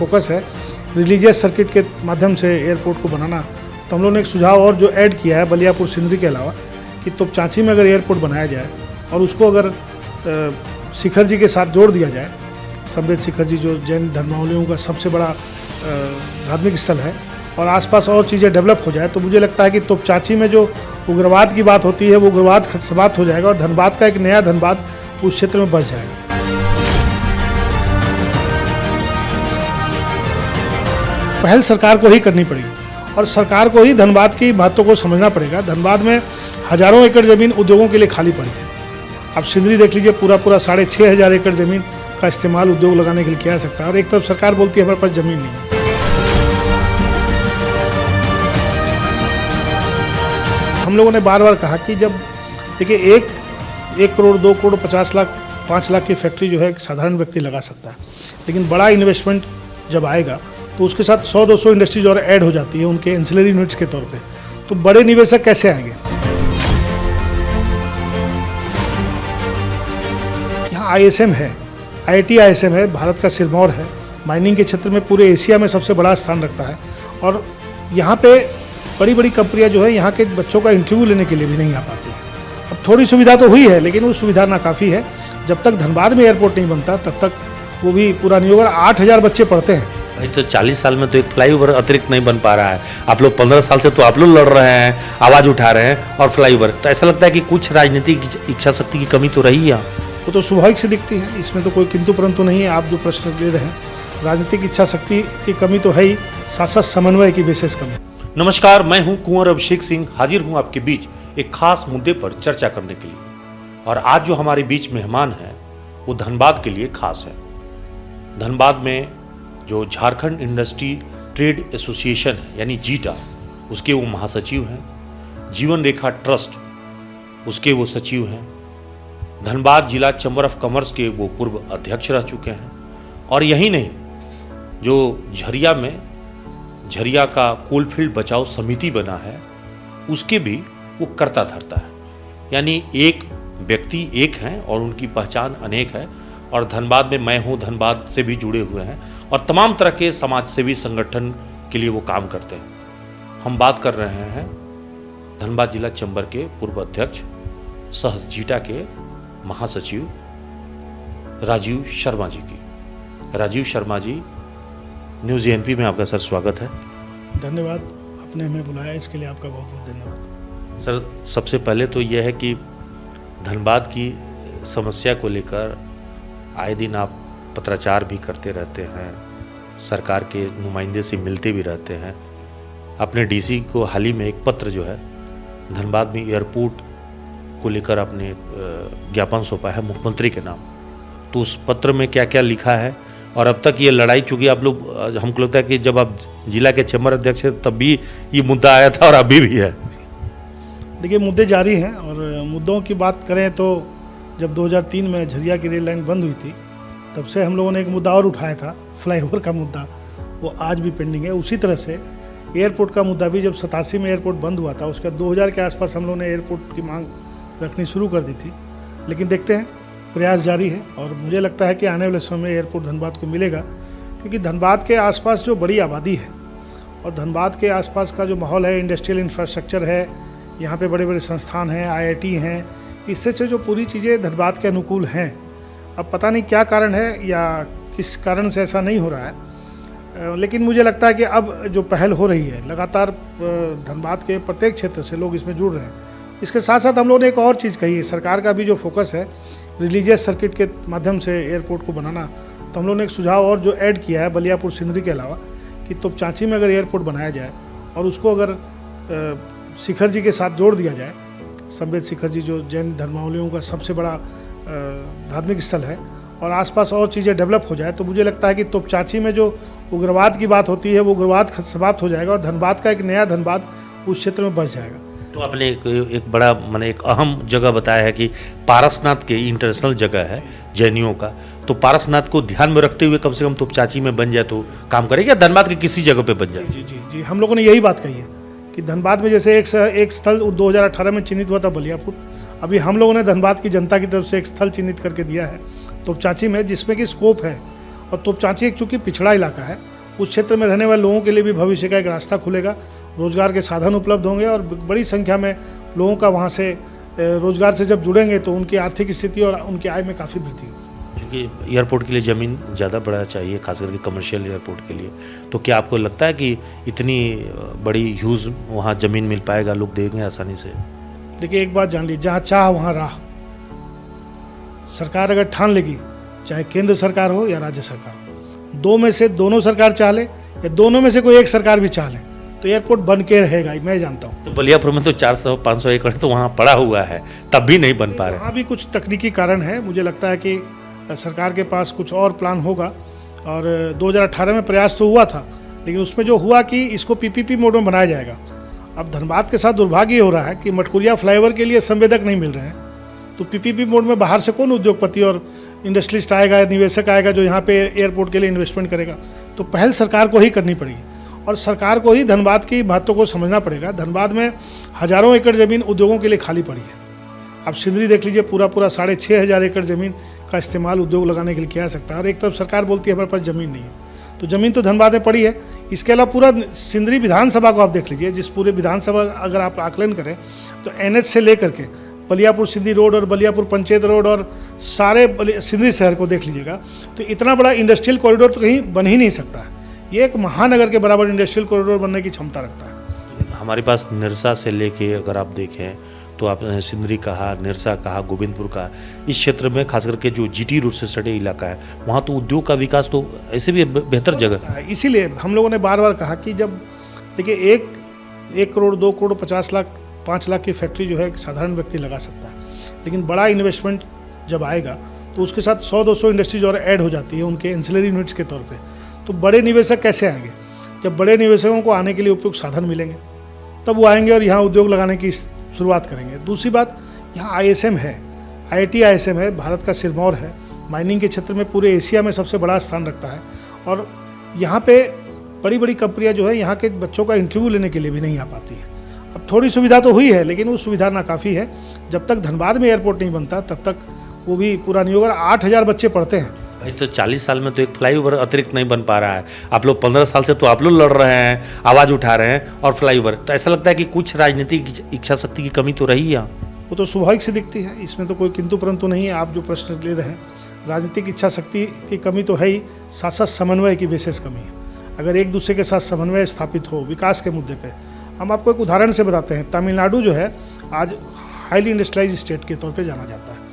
Focus है religious circuit के माध्यम से एयरपोर्ट को बनाना, तो हम लोगों ने एक सुझाव और जो ऐड किया है बलियापुर सिंदरी के अलावा कि तोपचांची में अगर एयरपोर्ट बनाया जाए और उसको अगर शिखर जी के साथ जोड़ दिया जाए, संवेद शिखर जी जो जैन धर्मावलंबियों का सबसे बड़ा धार्मिक स्थल है, और आसपास और चीज़ें डेवलप हो जाए, तो मुझे लगता है कि तोपचांची में जो उग्रवाद की बात होती है वो उग्रवाद समाप्त हो जाएगा और धनबाद का एक नया धनबाद उस क्षेत्र में बस जाएगा। पहल सरकार को ही करनी पड़ेगी और सरकार को ही धनबाद की बातों को समझना पड़ेगा। धनबाद में हजारों एकड़ ज़मीन उद्योगों के लिए खाली पड़ी है। आप सिंदरी देख लीजिए, पूरा 6,500 एकड़ ज़मीन का इस्तेमाल उद्योग लगाने के लिए किया जा सकता है, और एक तरफ सरकार बोलती है हमारे पास ज़मीन नहीं है। हम लोगों ने बार बार कहा कि जब देखिए 1 करोड़ 2 करोड़ 50 लाख 5 लाख की फैक्ट्री जो है एक साधारण व्यक्ति लगा सकता है, लेकिन बड़ा इन्वेस्टमेंट जब आएगा तो उसके साथ 100-200 इंडस्ट्रीज और ऐड हो जाती है उनके एंसिलरी यूनिट्स के तौर पे, तो बड़े निवेशक कैसे आएंगे। यहाँ ISM है, IIT ISM है, भारत का सिरमौर है, माइनिंग के क्षेत्र में पूरे एशिया में सबसे बड़ा स्थान रखता है, और यहाँ पे बड़ी बड़ी कंपनियाँ जो है यहाँ के बच्चों का इंटरव्यू लेने के लिए भी नहीं आ पाती है। अब थोड़ी सुविधा तो हुई है, लेकिन वो सुविधा नाकाफ़ी है। जब तक धनबाद में एयरपोर्ट नहीं बनता तब तक वो भी पूरा नहीं होगा। 8,000 बच्चे पढ़ते हैं। भाई तो 40 साल में तो एक फ्लाईओवर अतिरिक्त नहीं बन पा रहा है। आप लोग 15 साल से तो आप लोग लड़ रहे हैं, आवाज़ उठा रहे हैं, और फ्लाईओवर, तो ऐसा लगता है कि कुछ राजनीतिक इच्छा शक्ति की कमी तो रही है। वो तो स्वाभाविक से दिखती है, इसमें तो कोई किंतु परंतु नहीं है। आप जो प्रश्न दे रहे हैं, राजनीतिक इच्छा शक्ति की कमी तो है ही, साथ साथ समन्वय की विशेष कमी। नमस्कार, मैं हूं कुंवर अभिषेक सिंह, हाजिर हूं आपके बीच एक खास मुद्दे पर चर्चा करने के लिए। और आज जो हमारे बीच मेहमान हैं वो धनबाद के लिए खास है। धनबाद में जो झारखंड इंडस्ट्री ट्रेड एसोसिएशन है यानी जीटा, उसके वो महासचिव हैं। जीवन रेखा ट्रस्ट, उसके वो सचिव हैं। धनबाद जिला चैम्बर ऑफ कॉमर्स के वो पूर्व अध्यक्ष रह चुके हैं। और यही नहीं, जो झरिया में झरिया का कोलफील्ड बचाओ समिति बना है, उसके भी वो कर्ता धर्ता है। यानी एक व्यक्ति एक हैं और उनकी पहचान अनेक है। और धनबाद में मैं हूँ धनबाद से भी जुड़े हुए हैं, और तमाम तरह के समाज सेवी संगठन के लिए वो काम करते हैं। हम बात कर रहे हैं धनबाद जिला चैम्बर के पूर्व अध्यक्ष सह जीटा के महासचिव राजीव शर्मा जी की। राजीव शर्मा जी, न्यूज़ एएनपी में आपका सर स्वागत है। धन्यवाद, आपने हमें बुलाया, इसके लिए आपका बहुत बहुत धन्यवाद। सर, सबसे पहले तो यह है कि धनबाद की समस्या को लेकर आए दिन आप पत्राचार भी करते रहते हैं, सरकार के नुमाइंदे से मिलते भी रहते हैं। अपने डीसी को हाल ही में एक पत्र जो है धनबाद में एयरपोर्ट को लेकर आपने ज्ञापन सौंपा है मुख्यमंत्री के नाम, तो उस पत्र में क्या क्या लिखा है, और अब तक ये लड़ाई, चूँकि आप लोग, हमको लगता है कि जब आप जिला के चैम्बर अध्यक्ष थे तब भी ये मुद्दा आया था और अभी भी है। देखिए, मुद्दे जारी हैं, और मुद्दों की बात करें तो जब 2003 में झरिया की रेल लाइन बंद हुई थी, तब से हम लोगों ने एक मुद्दा और उठाया था, फ्लाईओवर का मुद्दा, वो आज भी पेंडिंग है। उसी तरह से एयरपोर्ट का मुद्दा भी, जब 87 में एयरपोर्ट बंद हुआ था, उसके बाद 2000 के आसपास हम लोगों ने एयरपोर्ट की मांग रखनी शुरू कर दी थी। लेकिन देखते हैं, प्रयास जारी है, और मुझे लगता है कि आने वाले समय में एयरपोर्ट धनबाद को मिलेगा, क्योंकि धनबाद के आसपास जो बड़ी आबादी है और धनबाद के आसपास का जो माहौल है, इंडस्ट्रियल इंफ्रास्ट्रक्चर है, यहाँ पे बड़े बड़े संस्थान हैं, IIT हैं, इससे जो पूरी चीज़ें धनबाद के अनुकूल हैं। अब पता नहीं क्या कारण है या किस कारण से ऐसा नहीं हो रहा है, लेकिन मुझे लगता है कि अब जो पहल हो रही है, लगातार धनबाद के प्रत्येक क्षेत्र से लोग इसमें जुड़ रहे हैं। इसके साथ साथ हम लोगों ने एक और चीज़ कही है, सरकार का भी जो फोकस है रिलीजियस सर्किट के माध्यम से एयरपोर्ट को बनाना, तो हम लोगों ने एक सुझाव और जो ऐड किया है बलियापुर सिंदरी के अलावा कि तोपचांची में अगर एयरपोर्ट बनाया जाए और उसको अगर शिखर जी के साथ जोड़ दिया जाए, संवेद शिखर जी जो जैन धर्मावलंबियों का सबसे बड़ा धार्मिक स्थल है, और आसपास और चीज़ें डेवलप हो जाए, तो मुझे लगता है कि तोपचांची में जो उग्रवाद की बात होती है वो उग्रवाद समाप्त हो जाएगा और धनबाद का एक नया धनबाद उस क्षेत्र में बस जाएगा। तो आपने एक बड़ा, मैंने एक अहम जगह बताया है कि पारसनाथ के इंटरनेशनल जगह है जैनियों का, तो पारसनाथ को ध्यान में रखते हुए कम से कम तोपचांची में बन जाए तो काम करेगा, धनबाद के किसी जगह पे बन जाए। जी जी जी, हम लोगों ने यही बात कही है कि धनबाद में जैसे एक स्थल 2018 में चिन्हित हुआ था बलियापुर, अभी हम लोगों ने धनबाद की जनता की तरफ से एक स्थल चिन्हित करके दिया है तोपचांची में, जिसमें कि स्कोप है। और तोपचांची एक चूँकि पिछड़ा इलाका है, उस क्षेत्र में रहने वाले लोगों के लिए भी भविष्य का एक रास्ता खुलेगा, रोजगार के साधन उपलब्ध होंगे और बड़ी संख्या में लोगों का वहाँ से रोजगार से जब जुड़ेंगे तो उनकी आर्थिक स्थिति और उनकी आय में काफ़ी वृद्धि होगी। क्योंकि एयरपोर्ट के लिए ज़मीन ज़्यादा बड़ा चाहिए, खास करके कमर्शियल एयरपोर्ट के लिए, तो क्या आपको लगता है कि इतनी बड़ी ह्यूज वहाँ ज़मीन मिल पाएगा, लोग देंगे आसानी से? देखिए एक बात जान लीजिए, जहाँ चाह वहाँ राह। सरकार अगर ठान लेगी, चाहे केंद्र सरकार हो या राज्य सरकार हो, दो में से दोनों सरकार चाह ले या दोनों में से कोई एक सरकार भी चाह ले तो एयरपोर्ट बन के रहेगा, मैं जानता हूँ। तो बलियापुर में तो 400-500 एकड़ तो वहाँ पड़ा हुआ है, तब भी नहीं बन पा रहे। वहाँ भी कुछ तकनीकी कारण है, मुझे लगता है कि सरकार के पास कुछ और प्लान होगा। और 2018 में प्रयास तो हुआ था, लेकिन उसमें जो हुआ कि इसको पीपीपी मोड में बनाया जाएगा। अब धनबाद के साथ दुर्भाग्य हो रहा है कि मटकुरिया फ्लाईओवर के लिए संवेदक नहीं मिल रहे हैं, तो पीपीपी मोड में बाहर से कौन उद्योगपति और इंडस्ट्रियलिस्ट आएगा, निवेशक आएगा जो यहाँ पे एयरपोर्ट के लिए इन्वेस्टमेंट करेगा। तो पहल सरकार को ही करनी पड़ेगी और सरकार को ही धनबाद की महत्व को समझना पड़ेगा। धनबाद में हज़ारों एकड़ ज़मीन उद्योगों के लिए खाली पड़ी है। आप सिंदरी देख लीजिए, पूरा 6,500 एकड़ ज़मीन का इस्तेमाल उद्योग लगाने के लिए किया जा सकता है और एक तरफ सरकार बोलती है हमारे पास ज़मीन नहीं है, तो ज़मीन तो धनबाद में पड़ी है। इसके अलावा पूरा सिंदरी विधानसभा को आप देख लीजिए, जिस पूरे विधानसभा अगर आप आकलन करें तो NH से लेकर के बलियापुर सिंधी रोड और बलियापुर पंचायत रोड और सारे सिंदरी शहर को देख लीजिएगा, तो इतना बड़ा इंडस्ट्रियल कॉरिडोर तो कहीं बन ही नहीं सकता है। ये एक महानगर के बराबर इंडस्ट्रियल कॉरिडोर बनने की क्षमता रखता है। हमारे पास निरसा से लेके अगर आप देखें तो आपने सिंदरी कहा, निरसा कहा, गोविंदपुर कहा, इस क्षेत्र में खास करके जो GT रूट से सटे इलाका है, वहाँ तो उद्योग का विकास तो ऐसे भी बेहतर जगह। इसीलिए हम लोगों ने बार बार कहा कि जब देखिए 1 करोड़ 2 करोड़ 50 लाख 5 लाख की फैक्ट्री जो है एक साधारण व्यक्ति लगा सकता है, लेकिन बड़ा इन्वेस्टमेंट जब आएगा तो उसके साथ 100-200 इंडस्ट्रीज और ऐड हो जाती है उनके एंसिलरी यूनिट्स के तौर पे। तो बड़े निवेशक कैसे आएंगे? जब बड़े निवेशकों को आने के लिए उपयुक्त साधन मिलेंगे तब वो आएंगे और यहाँ उद्योग लगाने की शुरुआत करेंगे। दूसरी बात, यहाँ ISM है, IIT ISM है, भारत का सिरमौर है, माइनिंग के क्षेत्र में पूरे एशिया में सबसे बड़ा स्थान रखता है और यहाँ पे बड़ी बड़ी कंपनियाँ जो है यहाँ के बच्चों का इंटरव्यू लेने के लिए भी नहीं आ पाती है। अब थोड़ी सुविधा तो हुई है, लेकिन वो सुविधा नाकाफ़ी है। जब तक धनबाद में एयरपोर्ट नहीं बनता तब तक वो भी पूरा नहीं होगा। 8,000 बच्चे पढ़ते हैं भाई, तो 40 साल में तो एक फ्लाईओवर अतिरिक्त नहीं बन पा रहा है। आप लोग 15 साल से तो आप लोग लड़ रहे हैं, आवाज़ उठा रहे हैं, और फ्लाईओवर तो ऐसा लगता है कि कुछ राजनीतिक इच्छा शक्ति की कमी तो रही है। वो तो स्वाभाविक से दिखती है, इसमें तो कोई किंतु परंतु नहीं है। आप जो प्रश्न ले रहे हैं, राजनीतिक इच्छा शक्ति की कमी तो है ही, साथ साथ समन्वय की विशेष कमी है। अगर एक दूसरे के साथ समन्वय स्थापित हो विकास के मुद्दे पे, हम आपको एक उदाहरण से बताते हैं। तमिलनाडु जो है आज हाईली इंडस्ट्रियलाइज स्टेट के तौर पे जाना जाता है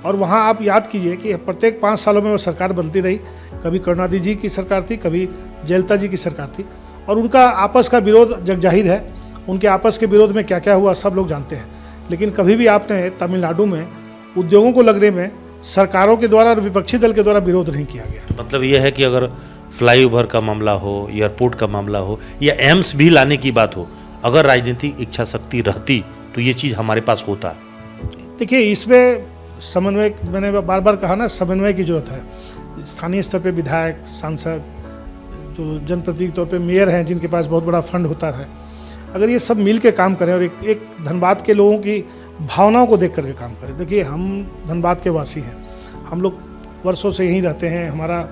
और वहाँ आप याद कीजिए कि प्रत्येक 5 सालों में वो सरकार बदलती रही। कभी करुणानिधि जी की सरकार थी, कभी जयललिता जी की सरकार थी और उनका आपस का विरोध जगजाहिर है। उनके आपस के विरोध में क्या क्या हुआ सब लोग जानते हैं, लेकिन कभी भी आपने तमिलनाडु में उद्योगों को लगने में सरकारों के द्वारा और विपक्षी दल के द्वारा विरोध नहीं किया गया। मतलब यह है कि अगर फ्लाईओवर का मामला हो, एयरपोर्ट का मामला हो या एम्स भी लाने की बात हो, अगर राजनीतिक इच्छा शक्ति रहती तो ये चीज़ हमारे पास होता। देखिए इसमें समन्वय, मैंने बार बार कहा ना, समन्वय की जरूरत है। स्थानीय स्तर पे विधायक, सांसद, जो जनप्रतिनिधि तौर पे मेयर हैं जिनके पास बहुत बड़ा फंड होता है, अगर ये सब मिल के काम करें और एक धनबाद के लोगों की भावनाओं को देख करके काम करें। देखिए हम धनबाद के वासी हैं, हम लोग वर्षों से यहीं रहते हैं, हमारा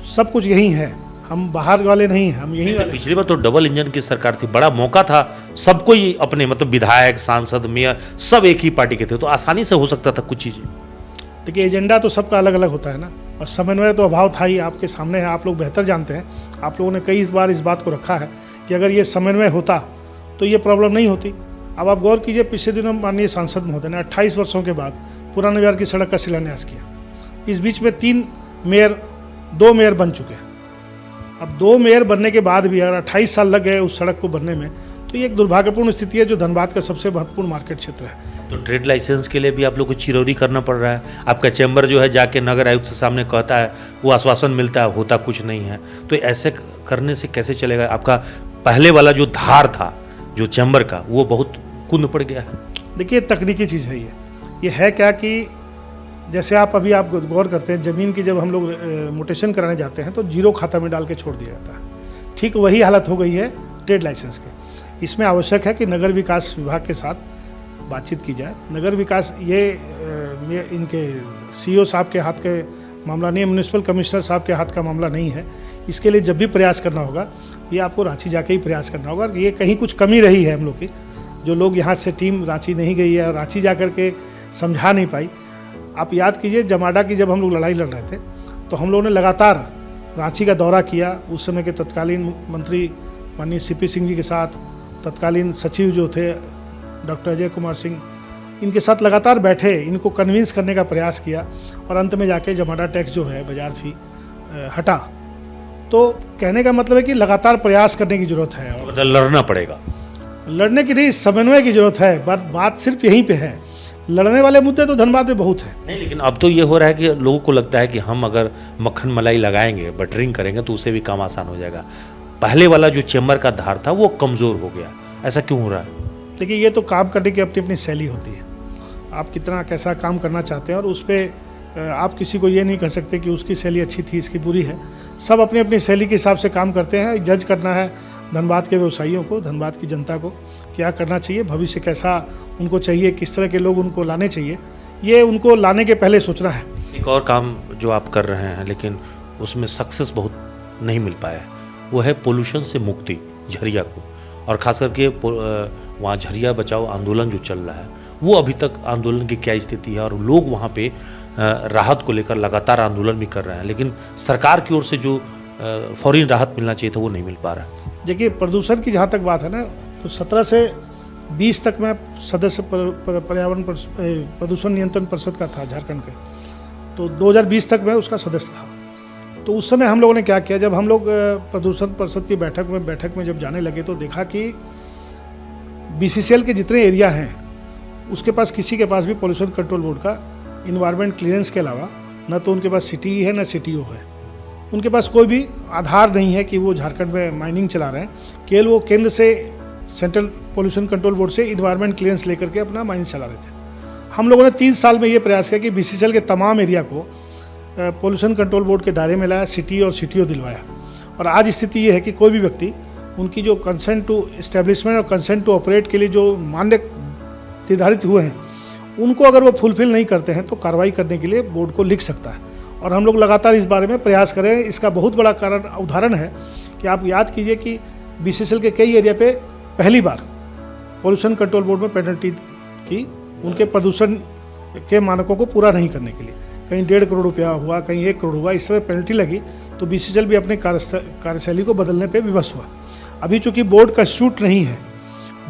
सब कुछ यहीं है, हम बाहर वाले नहीं हैं, हम यहीं वाले। पिछली बार तो डबल इंजन की सरकार थी, बड़ा मौका था, सबको ही अपने मतलब विधायक, सांसद, मेयर सब एक ही पार्टी के थे, तो आसानी से हो सकता था कुछ चीज़ें। देखिए एजेंडा तो सबका अलग अलग होता है ना, और समन्वय तो अभाव था ही, आपके सामने है, आप लोग बेहतर जानते हैं। आप लोगों ने कई बार इस बात को रखा है कि अगर ये समन्वय होता तो ये प्रॉब्लम नहीं होती। अब आप गौर कीजिए, पिछले दिनों माननीय सांसद महोदय ने 28 वर्षों के बाद पुराने बिहार की सड़क का शिलान्यास किया। इस बीच में 2 मेयर बन चुके हैं। अब 2 मेयर बनने के बाद भी अगर 28 साल लग गए उस सड़क को बनने में, तो ये एक दुर्भाग्यपूर्ण स्थिति है जो धनबाद का सबसे महत्वपूर्ण मार्केट क्षेत्र है। तो ट्रेड लाइसेंस के लिए भी आप लोग को चिरौरी करना पड़ रहा है। आपका चैम्बर जो है जाके नगर आयुक्त से सामने कहता है, वो आश्वासन मिलता है, होता कुछ नहीं है। तो ऐसे करने से कैसे चलेगा? आपका पहले वाला जो धार था जो चैम्बर का, वो बहुत कुंद पड़ गया है। देखिए तकनीकी चीज़ है ये है क्या कि जैसे आप गौर करते हैं, ज़मीन की जब हम लोग मोटेशन कराने जाते हैं तो जीरो खाता में डाल के छोड़ दिया जाता है। ठीक वही हालत हो गई है ट्रेड लाइसेंस के। इसमें आवश्यक है कि नगर विकास विभाग के साथ बातचीत की जाए। नगर विकास ये इनके CEO साहब के हाथ के मामला नहीं है, म्यूनिसिपल कमिश्नर साहब के हाथ का मामला नहीं है। इसके लिए जब भी प्रयास करना होगा ये आपको रांची जाके ही प्रयास करना होगा। ये कहीं कुछ कमी रही है हम लोग की, जो लोग यहाँ से टीम रांची नहीं गई है और रांची जा कर के समझा नहीं पाई। आप याद कीजिए जमाडा की जब हम लोग लड़ाई लड़ रहे थे तो हम लोगों ने लगातार रांची का दौरा किया। उस समय के तत्कालीन मंत्री माननीय सीपी सिंह जी के साथ, तत्कालीन सचिव जो थे डॉक्टर अजय कुमार सिंह, इनके साथ लगातार बैठे, इनको कन्विंस करने का प्रयास किया और अंत में जाके जमाडा टैक्स जो है बाजार फी हटा। तो कहने का मतलब है कि लगातार प्रयास करने की जरूरत है और मतलब लड़ना पड़ेगा। लड़ने की नहीं, समन्वय की जरूरत है। बात सिर्फ यहीं पे है। लड़ने वाले मुद्दे तो धनबाद में बहुत है। नहीं, लेकिन अब तो ये हो रहा है कि लोगों को लगता है कि हम अगर मक्खन मलाई लगाएंगे, बटरिंग करेंगे तो उससे भी काम आसान हो जाएगा। पहले वाला जो चेम्बर का धार था वो कमज़ोर हो गया। ऐसा क्यों हो रहा है? देखिए, ये तो काम करने की अपनी अपनी शैली होती है। आप कितना कैसा काम करना चाहते हैं और उस पर आप किसी को ये नहीं कह सकते कि उसकी शैली अच्छी थी, इसकी बुरी है। सब अपनी अपनी शैली के हिसाब से काम करते हैं। जज करना है धनबाद के व्यवसायियों को, धनबाद की जनता को क्या करना चाहिए, भविष्य कैसा उनको चाहिए, किस तरह के लोग उनको लाने चाहिए, ये उनको लाने के पहले सोचना है। एक और काम जो आप कर रहे हैं लेकिन उसमें सक्सेस बहुत नहीं मिल पाया है, वो है पोल्यूशन से मुक्ति झरिया को। और ख़ास करके वहाँ झरिया बचाओ आंदोलन जो चल रहा है, वो अभी तक आंदोलन की क्या स्थिति है और लोग वहाँ पे राहत को लेकर लगातार आंदोलन भी कर रहे हैं, लेकिन सरकार की ओर से जो फौरी राहत मिलना चाहिए था वो नहीं मिल पा रहा है। देखिए, प्रदूषण की जहाँ तक बात है ना, तो 17 से 20 तक मैं सदस्य पर्यावरण प्रदूषण नियंत्रण परिषद का था झारखंड के। तो 2020 तक मैं उसका सदस्य था। तो उस समय हम लोगों ने क्या किया, जब हम लोग प्रदूषण परिषद की बैठक में जब जाने लगे तो देखा कि BCCL के जितने एरिया हैं उसके पास किसी के पास भी पोल्यूशन कंट्रोल बोर्ड का इन्वायरमेंट क्लियरेंस के अलावा न तो उनके पास CTE है न CTO है। उनके पास कोई भी आधार नहीं है कि वो झारखंड में माइनिंग चला रहे हैं। केवल वो केंद्र से, सेंट्रल पोल्यूशन कंट्रोल बोर्ड से इन्वायरमेंट क्लियरेंस लेकर के अपना माइनिंग चला रहे थे। हम लोगों ने 3 साल में ये प्रयास किया कि BCCL के तमाम एरिया को पोल्यूशन कंट्रोल बोर्ड के दायरे में लाया, CTE और CTO दिलवाया। और आज स्थिति ये है कि कोई भी व्यक्ति उनकी जो कंसेंट टू इस्टेब्लिशमेंट और कंसेंट टू ऑपरेट के लिए जो मान्य निर्धारित हुए हैं, उनको अगर वो फुलफिल नहीं करते हैं तो कार्रवाई करने के लिए बोर्ड को लिख सकता है। और हम लोग लगातार इस बारे में प्रयास करें। इसका बहुत बड़ा उदाहरण है कि आप याद कीजिए कि BCCL के कई एरिया पे पहली बार पोल्यूशन कंट्रोल बोर्ड में पेनल्टी की, उनके प्रदूषण के मानकों को पूरा नहीं करने के लिए। कहीं 1.5 करोड़ रुपया हुआ, कहीं 1 करोड़ हुआ, इस तरह पेनल्टी लगी। तो BCCL भी अपने कार्यशैली को बदलने पर विवश हुआ। अभी चूँकि बोर्ड कंस्टिट्यूट नहीं है,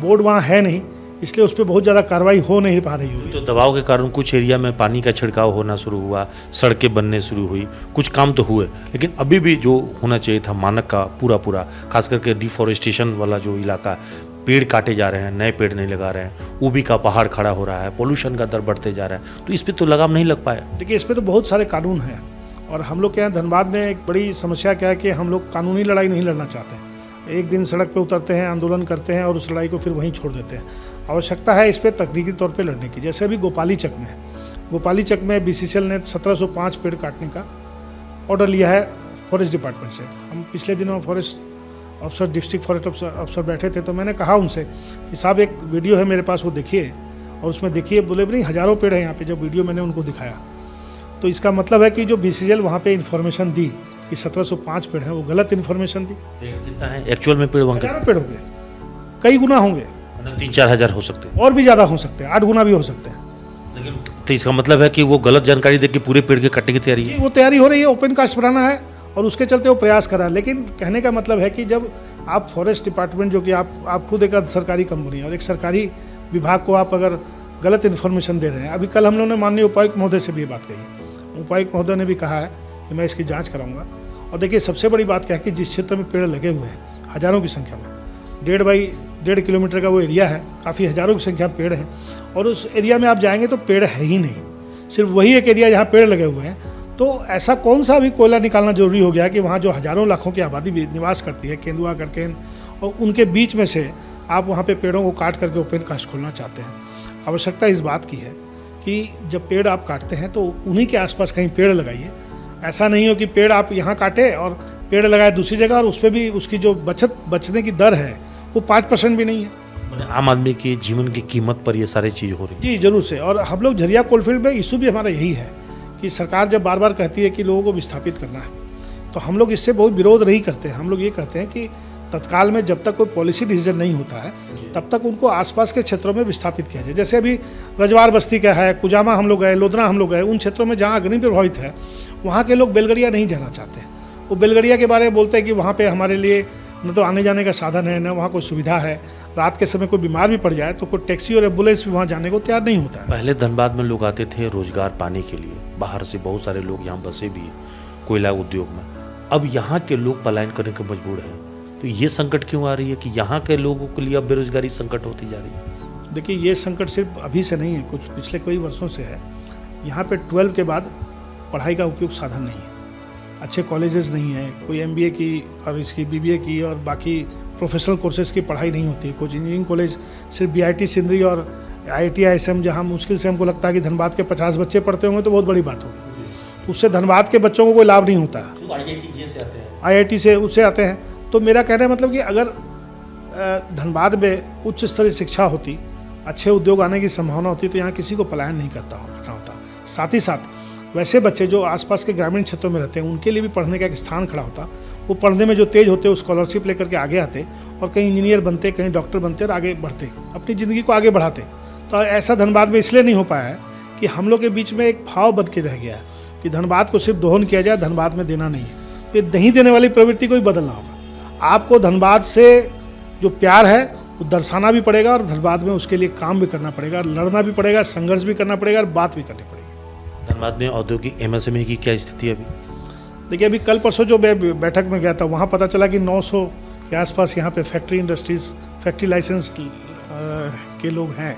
बोर्ड वहाँ है नहीं, इसलिए उस पर बहुत ज़्यादा कार्रवाई हो नहीं पा रही होगी। तो दबाव के कारण कुछ एरिया में पानी का छिड़काव होना शुरू हुआ, सड़कें बनने शुरू हुई, कुछ काम तो हुए, लेकिन अभी भी जो होना चाहिए था मानक का पूरा, खास करके डिफॉरेस्टेशन वाला जो इलाका, पेड़ काटे जा रहे हैं, नए पेड़ नहीं लगा रहे हैं, ऊबी का पहाड़ खड़ा हो रहा है, पोल्यूशन का दर बढ़ते जा रहा है, तो इस पर तो लगाम नहीं लग पाया। देखिए, इस पर तो बहुत सारे कानून हैं और हम लोग के यहाँ धनबाद में एक बड़ी समस्या क्या है कि हम लोग कानूनी लड़ाई नहीं लड़ना चाहते हैं। एक दिन सड़क पे उतरते हैं, आंदोलन करते हैं और उस लड़ाई को फिर वहीं छोड़ देते हैं। आवश्यकता है इस पर तकनीकी तौर पे लड़ने की। जैसे अभी गोपाली चक में है, गोपाली चक में BCCL ने 1705 पेड़ काटने का ऑर्डर लिया है फॉरेस्ट डिपार्टमेंट से। हम पिछले दिनों फॉरेस्ट अफसर, डिस्ट्रिक्ट फॉरेस्ट अफसर बैठे थे, तो मैंने कहा उनसे कि साहब एक वीडियो है मेरे पास, वो देखिए और उसमें देखिए। बोले नहीं, हज़ारों पेड़ हैं यहाँ पे। जब वीडियो मैंने उनको दिखाया तो इसका मतलब है कि जो BCCL वहाँ पे इन्फॉर्मेशन दी कि 1705 पेड़ हैं, वो गलत इन्फॉर्मेशन दी। कितना है एक्चुअल में पेड़? वहाँ हज़ारों पेड़ होंगे, कई गुना होंगे, 3-4 हज़ार हो सकते हैं, और भी ज़्यादा हो सकते हैं, 8 गुना भी हो सकते हैं। लेकिन तो इसका मतलब है कि वो गलत जानकारी दे के पूरे पेड़ के कटने की तैयारी है। वो तैयारी हो रही है, ओपन कास्ट बनाना है और उसके चलते वो प्रयास कर रहा है। लेकिन कहने का मतलब है कि जब आप फॉरेस्ट डिपार्टमेंट, जो कि आप खुद एक सरकारी कंपनी है और एक सरकारी विभाग को आप अगर गलत इन्फॉर्मेशन दे रहे हैं। अभी कल हम लोगों ने माननीय उपायुक्त महोदय से भी ये बात कही। उपायुक्त महोदय ने भी कहा है कि मैं इसकी जाँच कराऊंगा। और देखिए, सबसे बड़ी बात क्या है कि जिस क्षेत्र में पेड़ लगे हुए हैं हज़ारों की संख्या में, 1.5 बाई 1.5 किलोमीटर का वो एरिया है, काफ़ी हज़ारों की संख्या में पेड़ हैं, और उस एरिया में आप जाएंगे तो पेड़ है ही नहीं, सिर्फ वही एक एरिया जहाँ पेड़ लगे हुए हैं। तो ऐसा कौन सा अभी कोयला निकालना जरूरी हो गया है कि वहाँ जो हज़ारों लाखों की आबादी निवास करती है, केंदुआ करके, और उनके बीच में से आप वहाँ पे पेड़ों को काट करके ओपन कास्ट खोलना चाहते हैं। आवश्यकता इस बात की है कि जब पेड़ आप काटते हैं तो उन्हीं के आसपास कहीं पेड़ लगाइए। ऐसा नहीं हो कि पेड़ आप यहाँ काटे और पेड़ लगाए दूसरी जगह और उस पर भी उसकी जो बचने की दर है वो 5% भी नहीं है। आम आदमी की जीवन की कीमत पर ये सारी चीज़ हो रही है। जी जरूर से। और हम लोग झरिया कोलफील्ड में इशू भी हमारा यही है कि सरकार जब बार बार कहती है कि लोगों को विस्थापित करना है, तो हम लोग इससे बहुत विरोध नहीं करते हैं। हम लोग ये कहते हैं कि तत्काल में जब तक कोई पॉलिसी डिसीजन नहीं होता है तब तक उनको आसपास के क्षेत्रों में विस्थापित किया जाए। जैसे अभी रजवार बस्ती का है, कुजामा हम लोग गए, लोधना हम लोग गए, उन क्षेत्रों में जहाँ अग्नि प्रभावित है वहाँ के लोग बेलगड़िया नहीं जाना चाहते हैं। वो बेलगड़िया के बारे में बोलते हैं कि वहाँ पे हमारे लिए न तो आने जाने का साधन है, न वहाँ कोई सुविधा है, रात के समय कोई बीमार भी पड़ जाए तो कोई टैक्सी और एम्बुलेंस भी वहाँ जाने को तैयार नहीं होता है। पहले धनबाद में लोग आते थे रोजगार पाने के लिए, बाहर से बहुत सारे लोग यहाँ बसे भी कोयला उद्योग में। अब यहाँ के लोग पलायन करने को मजबूर हैं, तो ये संकट क्यों आ रही है कि यहाँ के लोगों के लिए अब बेरोजगारी संकट होती जा रही है? देखिए, ये संकट सिर्फ अभी से नहीं है, कुछ पिछले कई वर्षों से है। यहाँ पे 12 के बाद पढ़ाई का उपयुक्त साधन नहीं है, अच्छे कॉलेजेस नहीं है, कोई MBA की और इसकी BBA की और बाकी प्रोफेशनल कोर्सेज की पढ़ाई नहीं होती है। कुछ इंजीनियरिंग कॉलेज सिर्फ BIT सिंदरी और IIT ISM, जहाँ मुश्किल से हमको लगता है कि धनबाद के 50 बच्चे पढ़ते होंगे तो बहुत बड़ी बात होगी, तो उससे धनबाद के बच्चों को कोई लाभ नहीं होता है। IIT से उससे आते हैं। तो मेरा कहना है मतलब कि अगर धनबाद में उच्च स्तरीय शिक्षा होती, अच्छे उद्योग आने की संभावना होती, तो यहाँ किसी को पलायन नहीं करना होता। साथ ही साथ वैसे बच्चे जो आसपास के ग्रामीण क्षेत्रों में रहते हैं उनके लिए भी पढ़ने का एक स्थान खड़ा होता। वो पढ़ने में जो तेज होते वो स्कॉलरशिप लेकर के आगे आते और कहीं इंजीनियर बनते, कहीं डॉक्टर बनते और आगे बढ़ते, अपनी ज़िंदगी को आगे बढ़ाते। तो ऐसा धनबाद में इसलिए नहीं हो पाया है कि हम लोग के बीच में एक भाव बन के रह गया है कि धनबाद को सिर्फ दोहन किया जाए, धनबाद में देना नहीं है। ये नहीं देने वाली प्रवृत्ति को ही बदलना होगा। आपको धनबाद से जो प्यार है वो दर्शाना भी पड़ेगा और धनबाद में उसके लिए काम भी करना पड़ेगा, लड़ना भी पड़ेगा, संघर्ष भी करना पड़ेगा और बात भी करनी पड़ेगी। धनबाद में औद्योगिक MSME की क्या स्थिति है अभी? देखिए, अभी कल परसों जो बैठक में गया था वहाँ पता चला कि 900 के आसपास यहाँ पे फैक्ट्री इंडस्ट्रीज़, फैक्ट्री लाइसेंस के लोग हैं।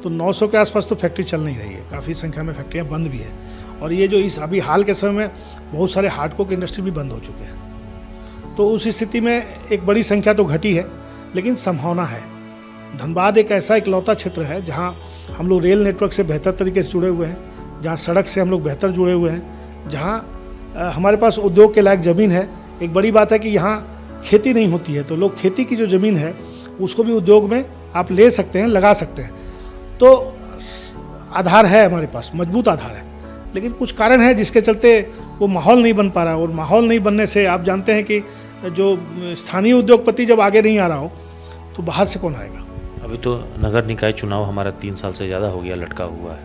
तो 900 के आसपास तो फैक्ट्री चल नहीं रही है, काफ़ी संख्या में फैक्ट्रियाँ बंद भी है। और ये जो इस अभी हाल के समय में बहुत सारे हार्डकोर के इंडस्ट्री भी बंद हो चुके हैं। तो उस स्थिति में एक बड़ी संख्या तो घटी है, लेकिन संभावना है। धनबाद एक ऐसा इकलौता क्षेत्र है जहाँ हम लोग रेल नेटवर्क से बेहतर तरीके से जुड़े हुए हैं, जहाँ सड़क से हम लोग बेहतर जुड़े हुए हैं, जहाँ हमारे पास उद्योग के लायक ज़मीन है। एक बड़ी बात है कि यहाँ खेती नहीं होती है, तो लोग खेती की जो ज़मीन है उसको भी उद्योग में आप ले सकते हैं, लगा सकते हैं। तो आधार है हमारे पास, मजबूत आधार है, लेकिन कुछ कारण है जिसके चलते वो माहौल नहीं बन पा रहा। और माहौल नहीं बनने से आप जानते हैं कि जो स्थानीय उद्योगपति जब आगे नहीं आ रहा हो तो बाहर से कौन आएगा। अभी तो नगर निकाय चुनाव हमारा 3 साल से ज़्यादा हो गया लटका हुआ है,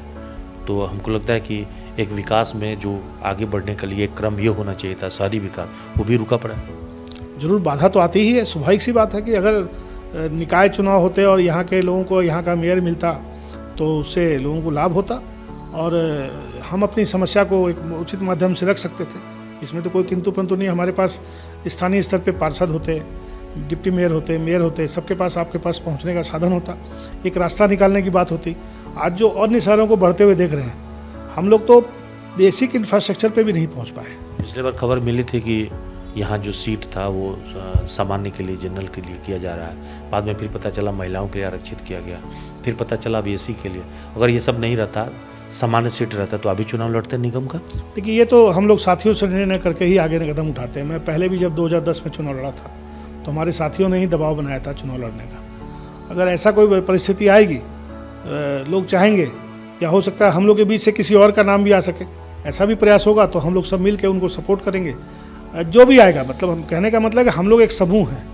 तो हमको लगता है कि एक विकास में जो आगे बढ़ने के लिए एक क्रम ये होना चाहिए था, शहरी विकास, वो भी रुका पड़ा है। जरूर बाधा तो आती ही है, स्वाभाविक सी बात है कि अगर निकाय चुनाव होते और यहाँ के लोगों को यहाँ का मेयर मिलता तो उससे लोगों को लाभ होता और हम अपनी समस्या को एक उचित माध्यम से रख सकते थे। इसमें तो कोई किंतु परंतु नहीं। हमारे पास स्थानीय स्तर पे पार्षद होते, डिप्टी मेयर होते, मेयर होते, सबके पास आपके पास पहुंचने का साधन होता, एक रास्ता निकालने की बात होती। आज जो अन्य शहरों को बढ़ते हुए देख रहे हैं, हम लोग तो बेसिक इंफ्रास्ट्रक्चर पे भी नहीं पहुंच पाए। पिछले बार खबर मिली थी कि यहाँ जो सीट था वो सामान्य के लिए, जनरल के लिए किया जा रहा है, बाद में फिर पता चला महिलाओं के लिए आरक्षित किया गया, फिर पता चला अब AC के लिए। अगर ये सब नहीं रहता, सामान्य सीट रहता, तो अभी चुनाव लड़ते निगम का। देखिए, ये तो हम लोग साथियों से निर्णय करके ही आगे कदम उठाते हैं। मैं पहले भी जब 2010 में चुनाव लड़ा था तो हमारे साथियों ने ही दबाव बनाया था चुनाव लड़ने का। अगर ऐसा कोई परिस्थिति आएगी, लोग चाहेंगे, या हो सकता है हम लोग के बीच से किसी और का नाम भी आ सके, ऐसा भी प्रयास होगा, तो हम लोग सब मिल के उनको सपोर्ट करेंगे। जो भी आएगा, मतलब हम कहने का मतलब है कि हम लोग एक समूह हैं।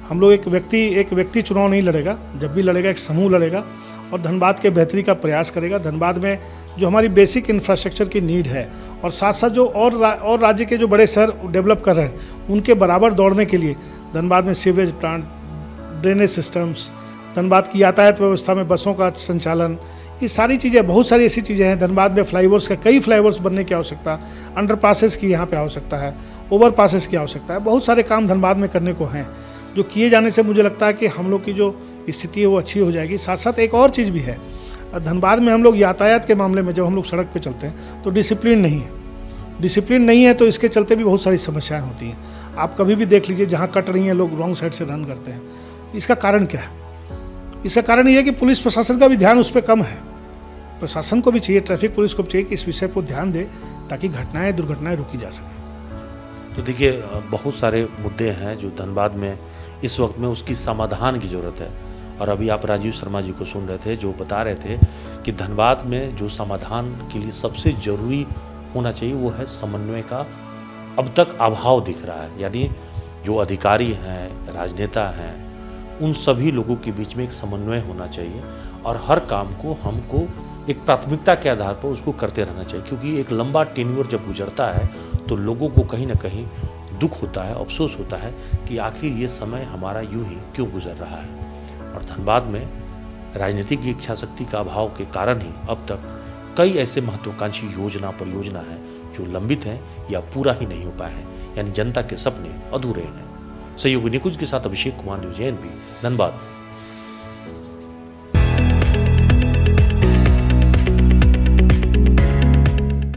हम लोग एक व्यक्ति चुनाव नहीं लड़ेगा, जब भी लड़ेगा एक समूह लड़ेगा और धनबाद के बेहतरी का प्रयास करेगा। धनबाद में जो हमारी बेसिक इंफ्रास्ट्रक्चर की नीड है और साथ साथ जो और राज्य के जो बड़े शहर डेवलप कर रहे हैं उनके बराबर दौड़ने के लिए धनबाद में sewerage plant, drainage systems, Dhanbad की यातायात व्यवस्था में बसों का संचालन, ये सारी चीज़ें, बहुत सारी ऐसी चीज़ें हैं। धनबाद में फ्लाईओवर्स का, कई फ्लाईओवर्स बनने की आवश्यकता, अंडर पासेस की यहाँ पे आवश्यकता है, ओवर पासेस की आवश्यकता है। बहुत सारे काम धनबाद में करने को हैं जो किए जाने से मुझे लगता है कि हम लोग की जो स्थिति है वो अच्छी हो जाएगी। साथ साथ एक और चीज़ भी है, धनबाद में हम लोग यातायात के मामले में जब हम लोग सड़क पे चलते हैं तो डिसिप्लिन नहीं है, तो इसके चलते भी बहुत सारी समस्याएं होती हैं। आप कभी भी देख लीजिए, जहाँ कट रही हैं लोग रॉन्ग साइड से रन करते हैं। इसका कारण क्या है? इसका कारण ये है कि पुलिस प्रशासन का भी ध्यान उस पर कम है। प्रशासन को भी चाहिए, ट्रैफिक पुलिस को भी चाहिए कि इस विषय को ध्यान दे ताकि दुर्घटनाएं रोकी जा सके। तो देखिए, बहुत सारे मुद्दे हैं जो धनबाद में इस वक्त में उसकी समाधान की ज़रूरत है। और अभी आप राजीव शर्मा जी को सुन रहे थे जो बता रहे थे कि धनबाद में जो समाधान के लिए सबसे ज़रूरी होना चाहिए वो है समन्वय का अब तक अभाव दिख रहा है। यानी जो अधिकारी हैं, राजनेता हैं, उन सभी लोगों के बीच में एक समन्वय होना चाहिए और हर काम को हमको एक प्राथमिकता के आधार पर उसको करते रहना चाहिए, क्योंकि एक लंबा टेन्योर जब गुजरता है तो लोगों को कहीं ना कहीं दुख होता है, अफसोस होता है कि आखिर ये समय हमारा यूं ही क्यों गुजर रहा है। और धनबाद में राजनीतिक इच्छा शक्ति का अभाव के कारण ही अब तक कई ऐसे महत्वाकांक्षी योजना परियोजना हैं जो लंबित हैं या पूरा ही नहीं हो पाए हैं, यानी जनता के सपने अधूरे हैं। सहयोगी निकुंज के साथ अभिषेक कुमार, न्यूज़ एएनबी, धनबाद।